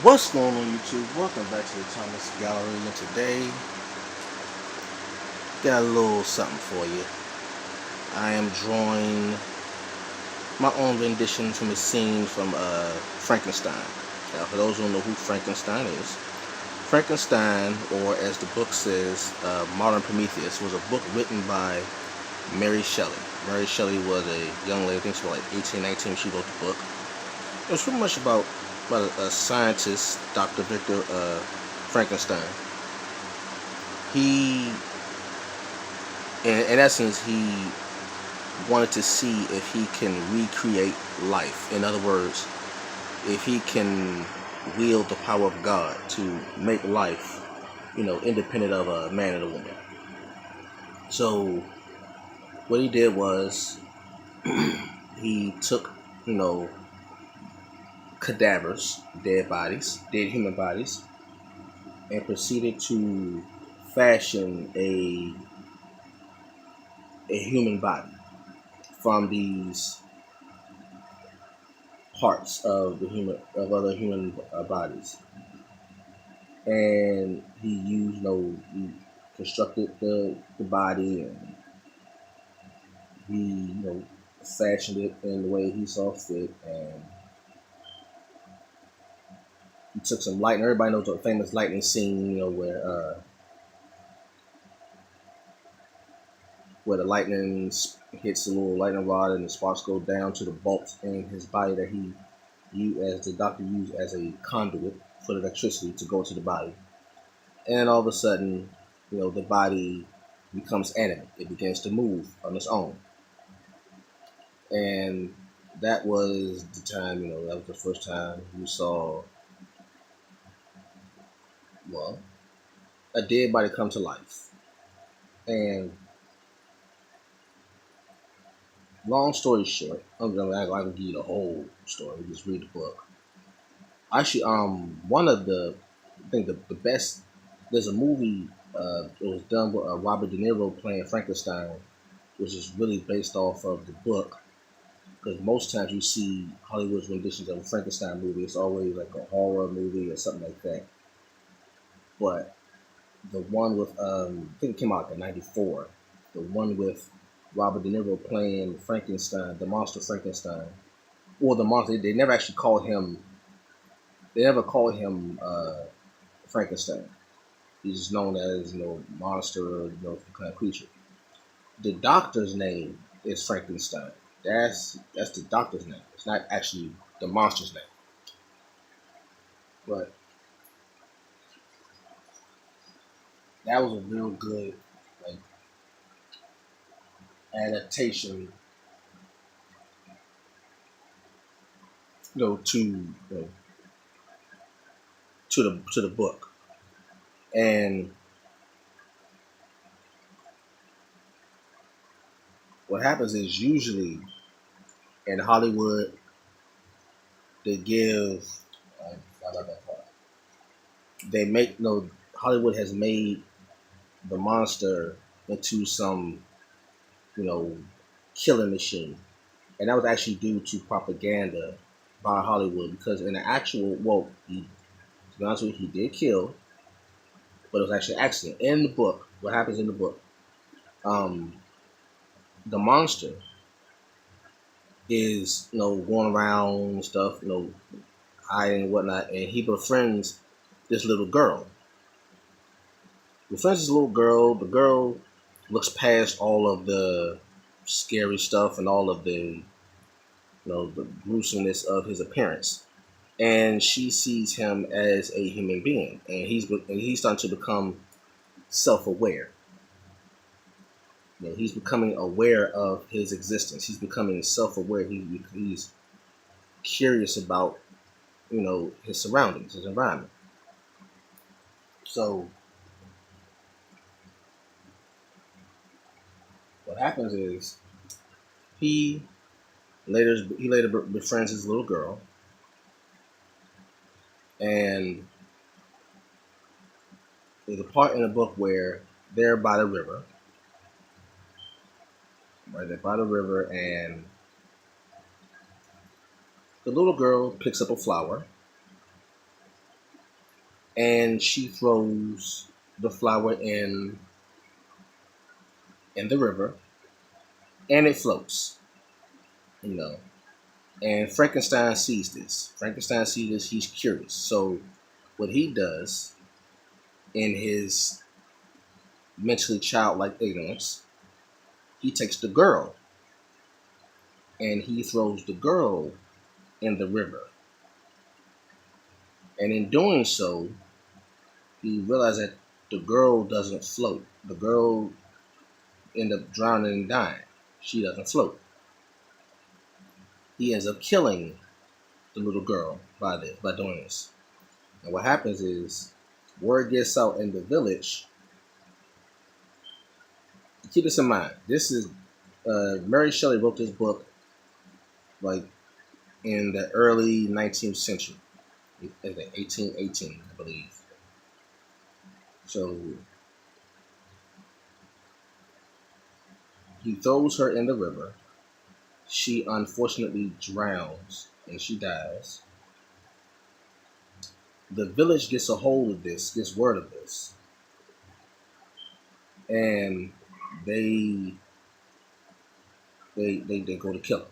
What's going on YouTube? Welcome back to the Thomas Gallery, and today got a little something for you. I am drawing my own rendition from a scene from Frankenstein. Now, for those who don't know who Frankenstein is, Frankenstein, or as the book says, Modern Prometheus, was a book written by Mary Shelley. Mary Shelley was a young lady, I think she was like 18, 19 when she wrote the book. It was pretty much about a scientist, Dr. Victor Frankenstein. He, in essence, he wanted to see if he can recreate life. In other words, if he can wield the power of God to make life, independent of a man and a woman. So what he did was he took, cadavers, dead human bodies, and proceeded to fashion a human body from these parts of other human bodies, and he constructed the body, and he fashioned it in the way he saw fit, and he took some lightning. Everybody knows the famous lightning scene, where the lightning hits the little lightning rod and the sparks go down to the bolts in his body that as the doctor used as a conduit for the electricity to go to the body. And all of a sudden, the body becomes animate. It begins to move on its own. And that was the time, that was the first time you saw, a dead body come to life. And long story short, I can give you the whole story. Just read the book. Actually, one of I think the best. There's a movie. It was done with Robert De Niro playing Frankenstein, which is really based off of the book. Because most times you see Hollywood's renditions of a Frankenstein movie, it's always like a horror movie or something like that. But the one with I think it came out in '94. The one with Robert De Niro playing Frankenstein, the monster Frankenstein, or the monster. They never actually called him. They never called him Frankenstein. He's just known as monster, kind of creature. The doctor's name is Frankenstein. That's the doctor's name. It's not actually the monster's name. But that was a real good like adaptation, to the book. And what happens is usually in Hollywood they give they make Hollywood has made the monster into some killing machine, and that was actually due to propaganda by Hollywood, because in the actual to be honest with you, he did kill, but it was actually an accident. In the book, what happens in the book, um, the monster is going around and stuff, hiding and whatnot, and he befriends this little girl. Befriends this little girl. The girl looks past all of the scary stuff and all of the gruesomeness of his appearance, and she sees him as a human being, and he's starting to become self-aware. He's becoming aware of his existence. He's becoming self-aware. He's curious about his surroundings, his environment. So what happens is he later befriends his little girl, and there's a part in the book where they're by the river, and the little girl picks up a flower, and she throws the flower in the river, and it floats. You know, and Frankenstein sees this. Frankenstein sees this. He's curious. So what he does in his mentally childlike ignorance, he takes the girl and he throws the girl in the river. And in doing so, he realized that the girl doesn't float. The girl ends up drowning and dying. She doesn't float. He ends up killing the little girl by doing this. And what happens is, word gets out in the village. Keep this in mind. This is Mary Shelley wrote this book like in the early 19th century, in 1818, I believe. So he throws her in the river. She unfortunately drowns and she dies. The village gets a hold of this, gets word of this, and they go to kill her.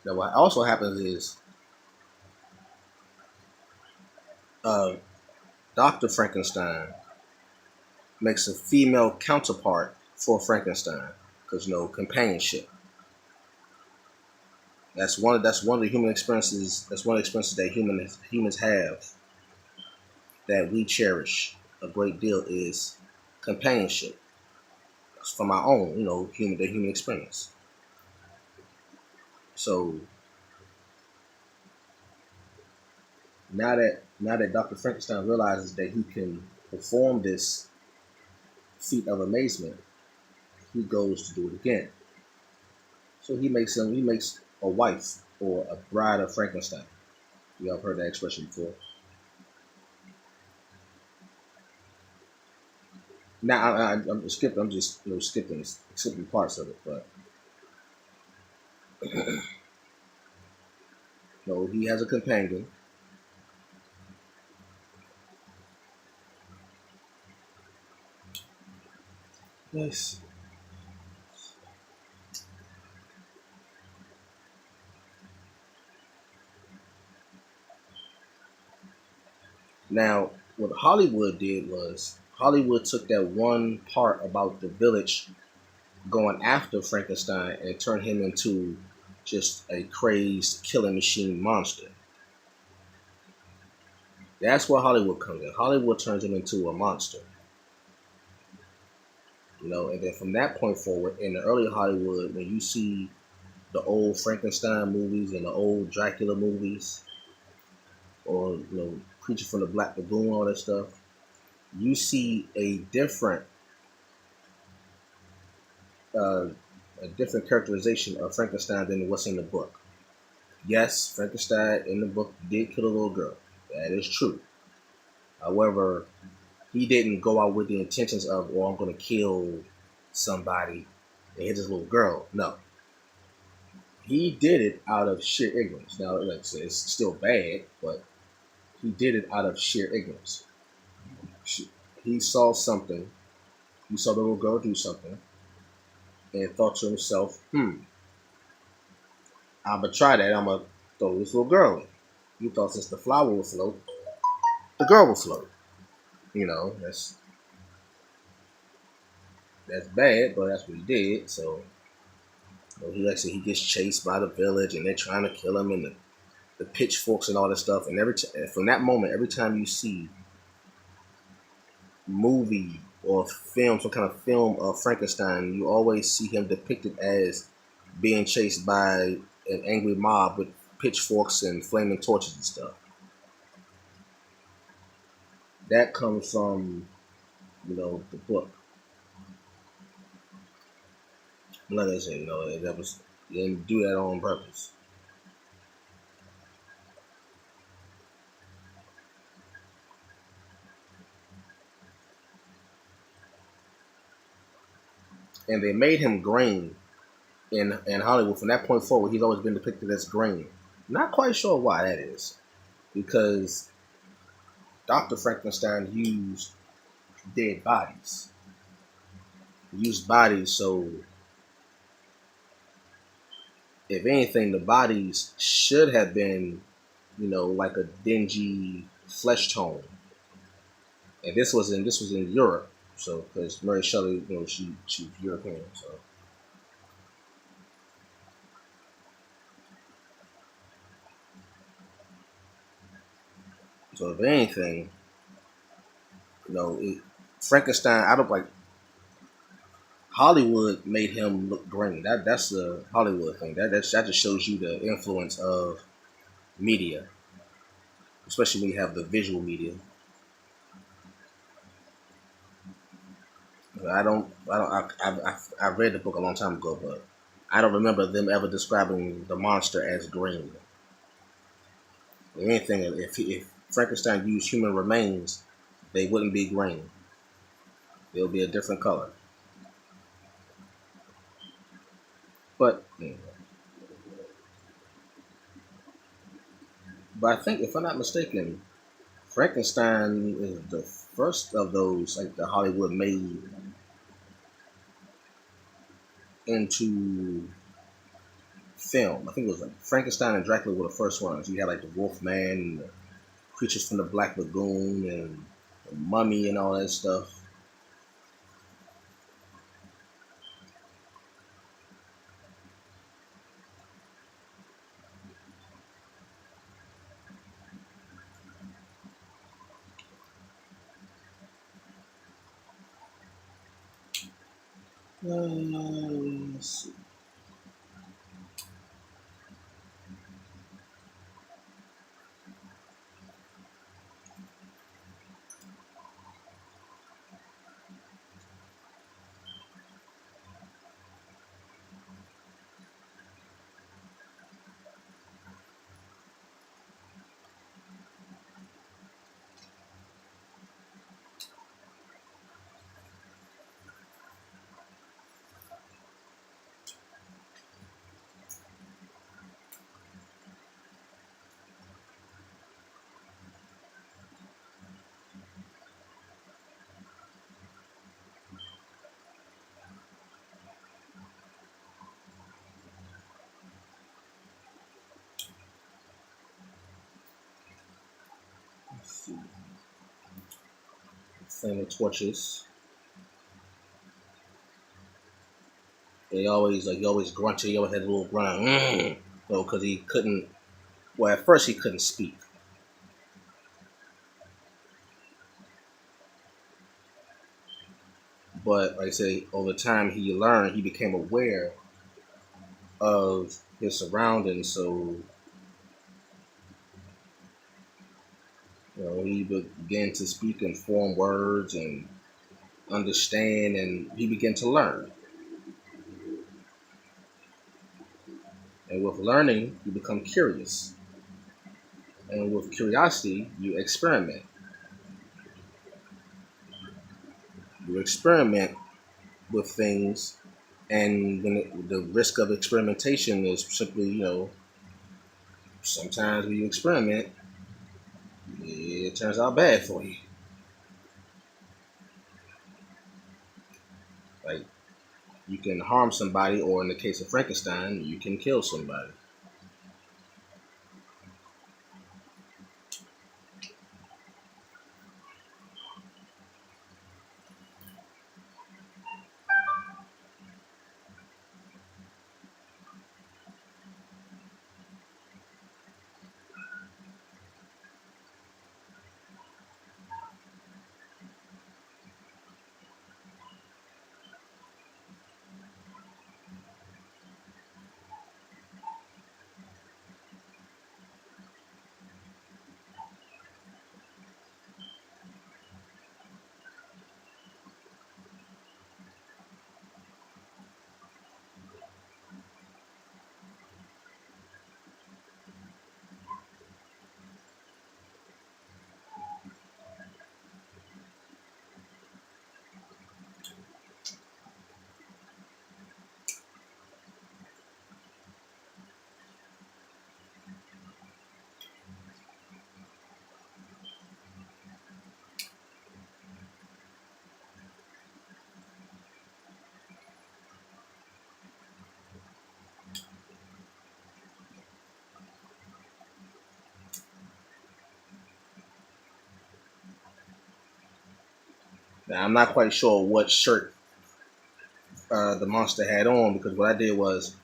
Now, what also happens is uh, Dr. Frankenstein makes a female counterpart for Frankenstein because companionship. That's one of the human experiences. That's one of the experiences that humans have that we cherish a great deal is companionship. It's from our own, the human experience. So now that Dr. Frankenstein realizes that he can perform this feat of amazement, he goes to do it again. So he makes a wife or a bride of Frankenstein. You all heard that expression before. Now I'm skipping. I'm just skipping parts of it, but he has a companion. Yes. Now, what Hollywood did was Hollywood took that one part about the village going after Frankenstein and turned him into just a crazed killing machine monster. That's where Hollywood comes in. Hollywood turns him into a monster. And then from that point forward, in the early Hollywood, when you see the old Frankenstein movies and the old Dracula movies, or Creature from the Black Lagoon, all that stuff, you see uh, a different characterization of Frankenstein than what's in the book. Yes, Frankenstein in the book did kill a little girl. That is true. However, he didn't go out with the intentions of, I'm going to kill somebody and hit this little girl. No. He did it out of sheer ignorance. Now, like I said, it's still bad, but he did it out of sheer ignorance. He saw something. He saw the little girl do something and thought to himself, I'm going to try that. I'm going to throw this little girl in. He thought since the flower would float, the girl would float. That's bad, but that's what he did. So he gets chased by the village, and they're trying to kill him, and the pitchforks and all this stuff. And from that moment, every time you see movie or film, some kind of film of Frankenstein, you always see him depicted as being chased by an angry mob with pitchforks and flaming torches and stuff. That comes from the book. Like I said, that was you didn't do that on purpose. And they made him green in Hollywood. From that point forward, he's always been depicted as green. Not quite sure why that is. because Dr. Frankenstein used dead bodies. He used bodies, so if anything, the bodies should have been, like a dingy flesh tone. And this was in Europe, so because Mary Shelley, she's European, so if anything, Frankenstein. I don't like Hollywood made him look green. That's the Hollywood thing. That just shows you the influence of media, especially when you have the visual media. I read the book a long time ago, but I don't remember them ever describing the monster as green. If anything, if Frankenstein used human remains, they wouldn't be green. They'll be a different color. But I think, if I'm not mistaken, Frankenstein is the first of those like the Hollywood made into film. I think it was like Frankenstein and Dracula were the first ones. You had like the Wolfman and the Creatures from the Black Lagoon and the Mummy and all that stuff. Let's see. Let's see. Flame of torches. He always grunted. He always had a little grunt, because he couldn't. Well, at first he couldn't speak, but like I say, over time he learned. He became aware of his surroundings, so he began to speak and form words and understand, and he began to learn. And with learning, you become curious, and with curiosity, you experiment. You experiment with things, and the risk of experimentation is simply, sometimes when you experiment, it turns out bad for you. Like, you can harm somebody, or in the case of Frankenstein, you can kill somebody. Now I'm not quite sure what shirt the monster had on, because what I did was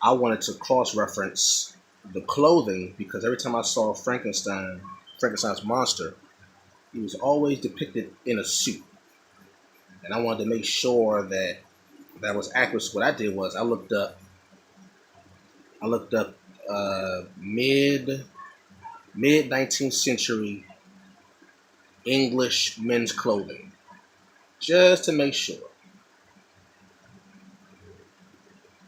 I wanted to cross-reference the clothing, because every time I saw Frankenstein's monster, he was always depicted in a suit, and I wanted to make sure that that was accurate. So what I did was I looked up mid 19th century English men's clothing, just to make sure.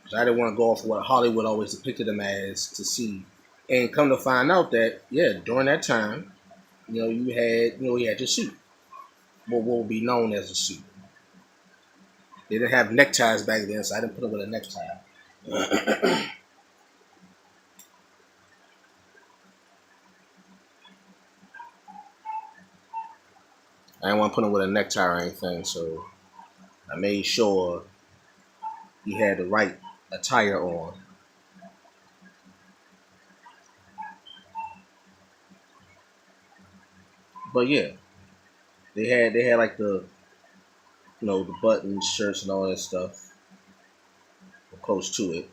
'Cause I didn't want to go off what Hollywood always depicted them as, to see. And come to find out that, yeah, during that time, you had your suit, what will be known as a suit. They didn't have neckties back then, so I didn't put it with a necktie. I didn't want to put him with a necktie or anything, so I made sure he had the right attire on. But yeah, they had like the buttons, shirts, and all that stuff close to it.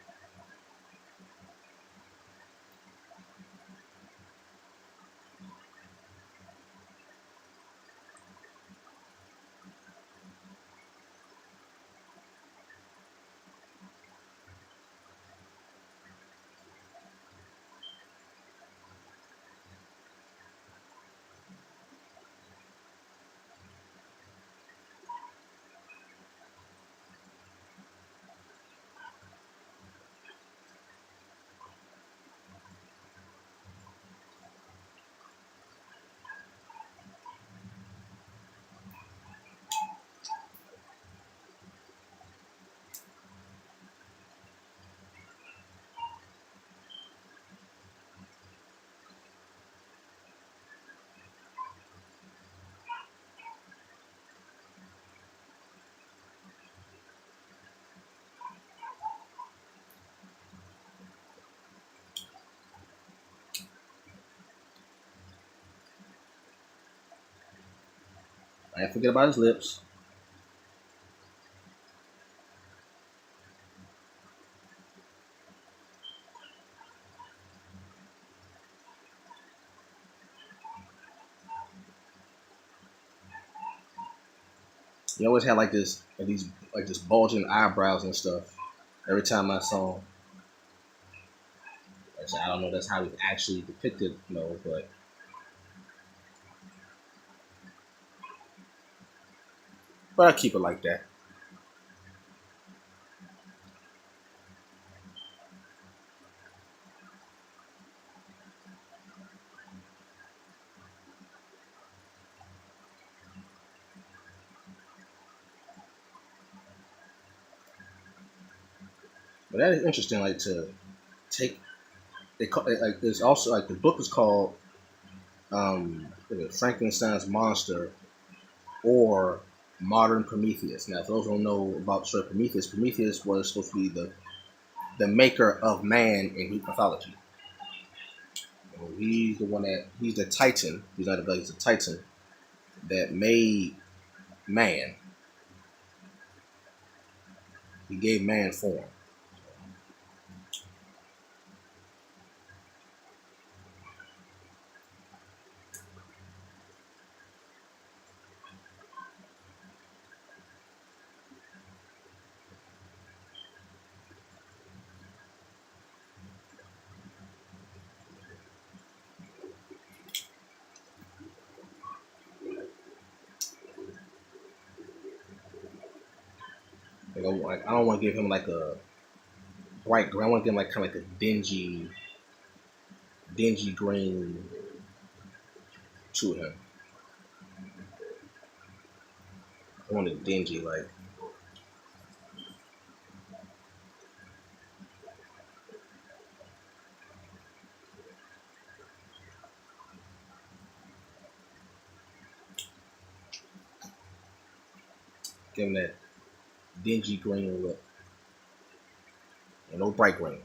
I didn't forget about his lips. He always had like this bulging eyebrows and stuff. Every time I saw him, I don't know if that's how he's actually depicted, but I keep it like that. But that is interesting, like to take. They call it, like, there's also like the book is called Frankenstein's Monster, or Modern Prometheus. Now, for those who don't know about the story of Prometheus, Prometheus was supposed to be the maker of man in Greek mythology. He's the one that he's the Titan. He's not a god. He's a Titan that made man. He gave man form. Like, I don't want to give him like a bright green. I want to give him like kind of like a dingy green to him. I want it dingy, like give him that dingy green look, and no bright green.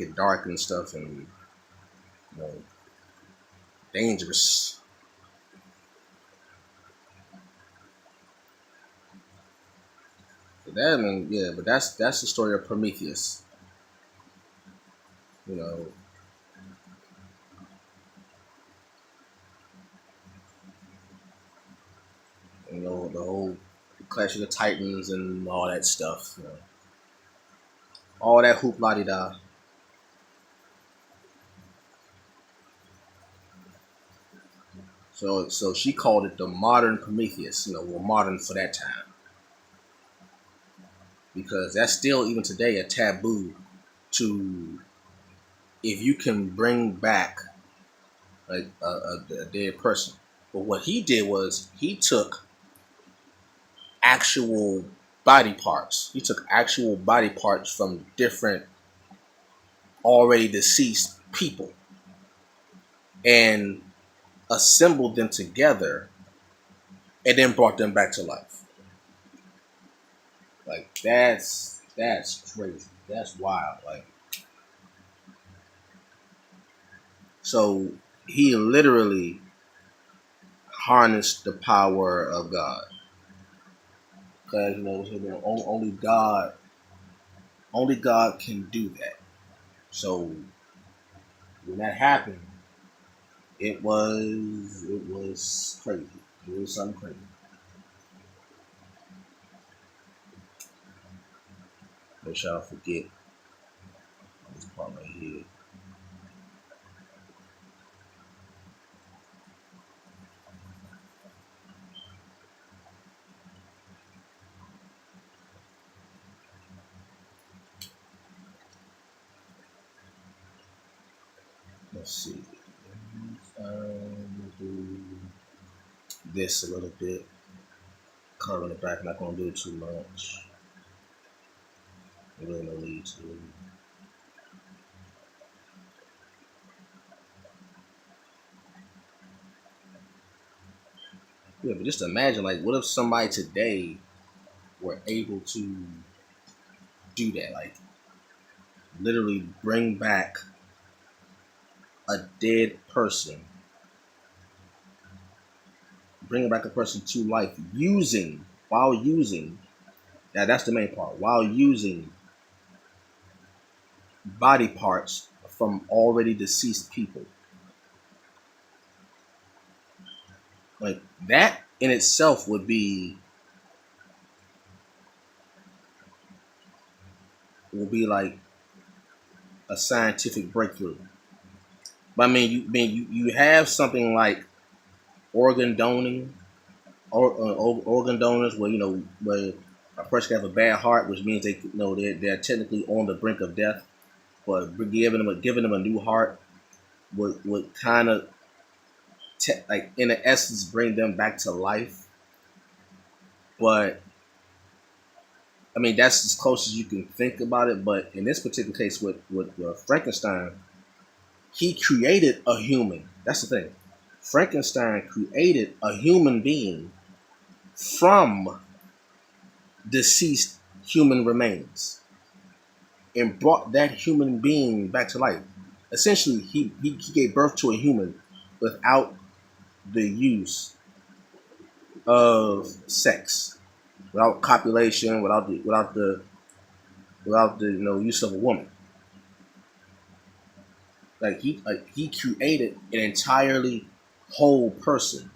get dark and stuff, and you know, dangerous. But that, I mean, yeah, but that's the story of Prometheus. You know, the whole Clash of the Titans and all that stuff. All that hoopla di da. So she called it the modern Prometheus. Well, modern for that time, because that's still even today a taboo to, if you can bring back like a dead person. But what he did was he took actual body parts. He took actual body parts from different already deceased people and assembled them together and then brought them back to life. Like that's crazy. That's wild. Like, so he literally harnessed the power of God, because only God can do that. So when that happened, it was crazy. It was something crazy. Make sure I forget this part right here. Let's see. Do this a little bit. Cover the back. Not gonna do it too much. Really no need to. Yeah, but just imagine, like, what if somebody today were able to do that? Like, literally bring back a dead person, bring back a person to life while using, that's the main part, while using body parts from already deceased people. Like, that in itself would be like a scientific breakthrough. But I mean, you have something like organ donating, organ donors, where where a person can have a bad heart, which means they're technically on the brink of death, but giving them a new heart would kind of like, in essence, bring them back to life. But I mean, that's as close as you can think about it. But in this particular case, with Frankenstein, he created a human. That's the thing. Frankenstein created a human being from deceased human remains and brought that human being back to life. Essentially, he gave birth to a human without the use of sex, without copulation, without the use of a woman. He created an entirely whole person.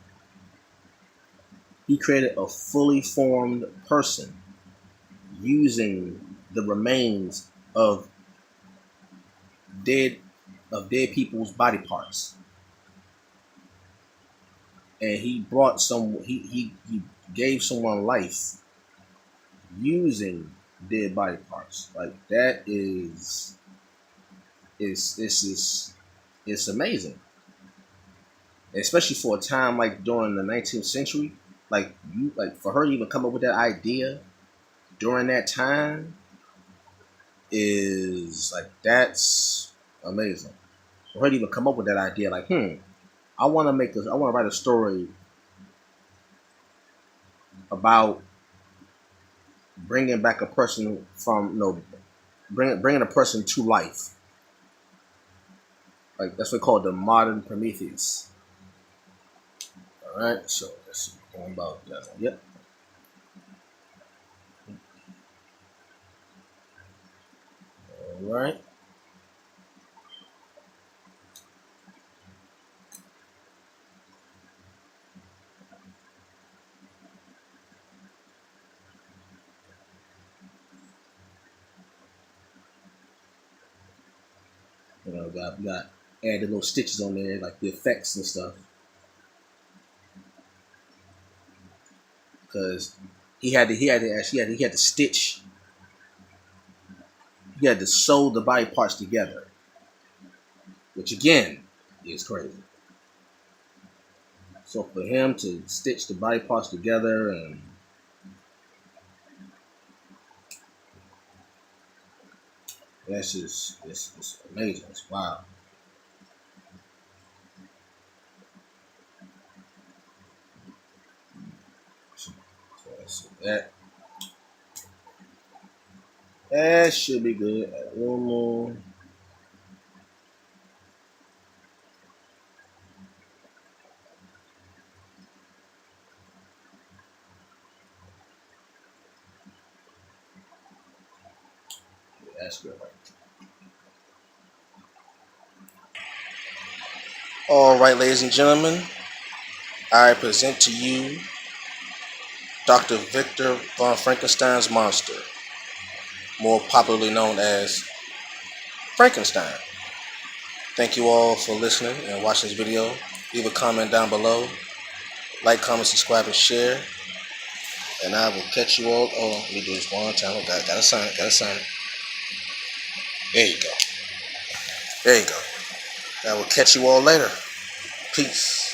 He created a fully formed person using the remains dead dead people's body parts, and he gave someone life using dead body parts. Like, that is it's amazing, especially for a time like during the 19th century. Like for her to even come up with that idea during that time is like, that's amazing. For her to even come up with that idea, like, I want to write a story about bringing back a person from, bringing a person to life Like that's what they call the modern Prometheus. All right, so let's see going about that. Yep. All right. Got added little stitches on there, like the effects and stuff, because he had to stitch, he had to sew the body parts together, which again is crazy. So for him to stitch the body parts together, and that's just it's amazing. It's wow. So that should be good. One more. That's good. Right. All right, ladies and gentlemen, I present to you Dr. Victor von Frankenstein's monster, more popularly known as Frankenstein. Thank you all for listening and watching this video. Leave a comment down below. Like, comment, subscribe, and share. And I will catch you all. Oh, let me do this one time. Gotta sign it. Gotta sign it. There you go. There you go. I will catch you all later. Peace.